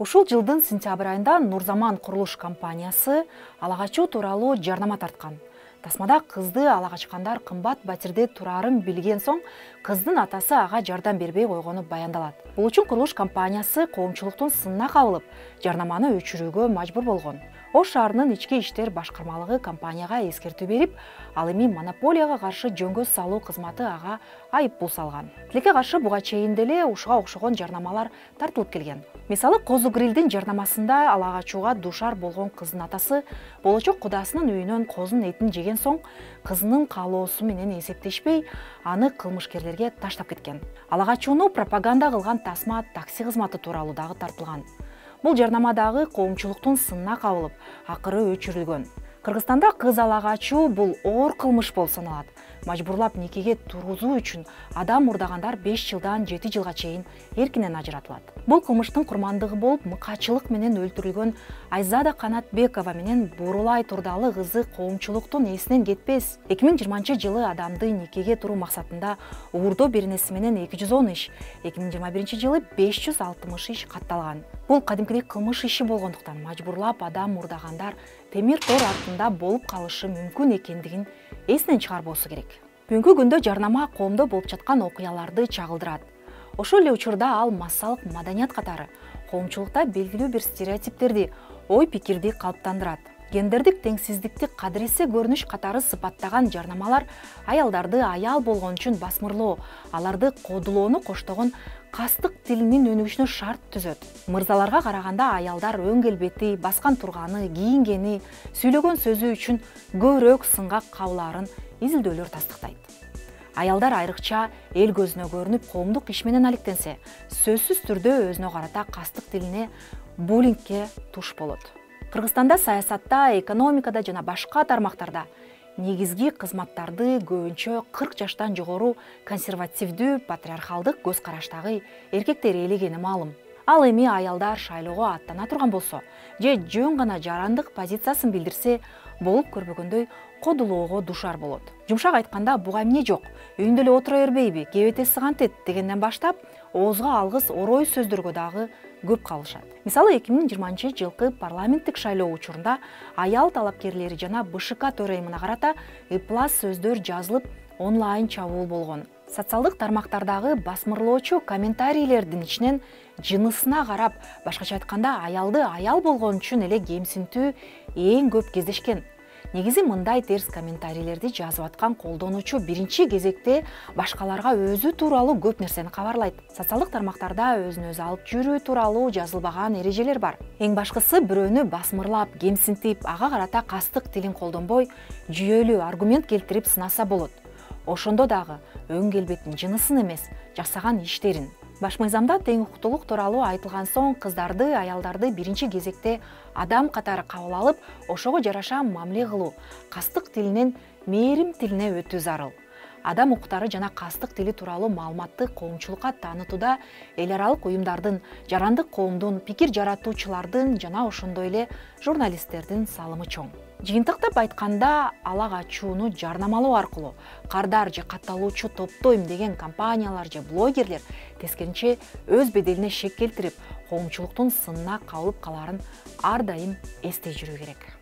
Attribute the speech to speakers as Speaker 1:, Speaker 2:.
Speaker 1: Ушул жылдын сентябрь айында Нурзаман курулуш компаниясы ала качуу тууралуу жарнама тарткан. Тасмада кызды ала качкандар кымбат батирде турарын билген соң, кыздын атасы ага жардам бербей койгону баяндалат. Бул үчүн курулуш компаниясы коомчулуктун сынына кабылып, жарнаманы өчүрүүгө мажбур болгон. Ош шаарынын ички иштер башкармалыгы компанияга эскертүү берип, ал эми монополияга каршы жөнгө салуу кызматы ага айыппул салган. Тилекке каршы буга чейин деле ушуга окшогон жарнамалар тартылып келген. Мисалы, Козу Грилдин жарнамасында ала качууга дуушар болгон кыздын атасы болочок кудасынын үйүнөн козунун этин жеген соң, кызынын каалоосу менен эсептешпей, аны кылмышкерлерге таштап кеткен. Ала качууну пропаганда кылган тасма такси кызматы тууралуу дагы тартылган. Бул жарнамадагы коомчулуктун сынына кабылып, акыры өчүрүлгөн. Кыргызстанда кыз ала качуу бул оор кылмыш болуп саналат. Мажбурлап никеге тургузуу үчүн адам мурдагандар 5 жылдан 7 жылга чейин эркинен ажыратылат. Бул кылмыштын курмандыгы болуп, мыкаачылык менен өлтүрүлгөн Айзада Канатбекова менен Бурулай Турдалы кызы коомчулуктун эсинен кетпес. 2020 жылы адамды никеге туруу максатында уурдоо беренеси менен 210 иш, 2021 жылы 560 иш катталган. Бул кадимкидей кылмыш иши болгондуктан мажбурлап адам мурдагандар темир тор артында болуп калышы мүмкүн экендигин эсинен чыгарбоосу керек. Бүгүнкү күндө жарнама коомдо болуп жаткан окуяларды чагылдырат. Ошол эле учурда ал массалык маданият катары коомчулукта белгилүү бир стереотиптерди, ой пикирди калыптандырат. Гендердик теңсиздикти кадыресе көрүнүш катары сыпаттаган жарнамалар аялдарды аял болгон үчүн басмырлоо, аларды кодулоону коштогон кастык тилинин өнүгүшүнө шарт түзөт. Мырзаларга караганда аялдар өң келбети, баскан турганы, кийингени, сүйлөгөн сөзү үчүн көбүрөөк сынга кабылаарын изилдөөлөр тастыктайт. Аялдар айрыкча эл көзүнө көрүнүп, коомдук иш менен алектенсе, сөзсүз түрдө өзүнө карата кастык тилине, буллингке туш болот. Кыргызстанда саясатта, экономикада жана башка тармактарда негизги кызматтарды көбүнчө 40 жаштан жогору консервативдүү, патриархалдык көз караштагы эркектер ээлегени маалым. Ал эми аялдар шайлоого аттана турган болсо, же жөн гана жарандык позициясын билдирсе, болуп көрбөгөндөй кодулоого дуушар болот. Жумшак айтканда, буга эмне жок, үйүндө эле отура бербейби, кебетеси кантет дегенден баштап, оозго алгыс орой сөздөргө дагы көп калышат. Мисалы, 2020 жылкы парламенттик шайлоо учурунда аял талапкерлери жана БШК төрайымына карата ыплас сөздөр жазылып, онлайн чабуул болгон. Социалдык тармактардагы басмырлоочу комментарийлердин ичинен жынысына карап, башкача айтканда, аялды аял болгон үчүн эле кемсинтүү эң көп кездешкен. Негизи мындай терс комментарийлерди жазып аткан колдонуучу биринчи кезекте башкаларга өзү тууралуу көп нерсени кабарлайт. Социалдык тармактарда өзүн өзү алып жүрүү тууралуу жазылбаган эрежелер бар. Эң башкысы, бирөөнү басмырлап, кемсинтип, ага карата кастык тилин колдонбой, жүйөлүү аргумент келтирип сынаса болот. Ошондо дагы өң келбетин, жынысын эмес, жасаган иштерин. Баш мыйзамда тең укуктуулук тууралуу айтылган соң, кыздарды, аялдарды биринчи кезекте адам катары кабыл алып, ошого жараша мамиле кылуу, кастык тилинен мээрим тилине өтүү зарыл. Адам укуктары жана кастык тили тууралуу маалыматты коомчулукка таанытууда эл аралык уюмдардын, жарандык коомдун, пикир жаратуучулардын жана ошондой эле журналисттердин салымы чоң. Жыйынтыктап айтканда, ала качууну жарнамалоо аркылуу кардар же катталуучу топтойм деген компаниялар же блогерлер тескеринче өз беделине шек келтирип, коомчулуктун сынына кабылып калаарын ар дайым эстей жүрүү керек.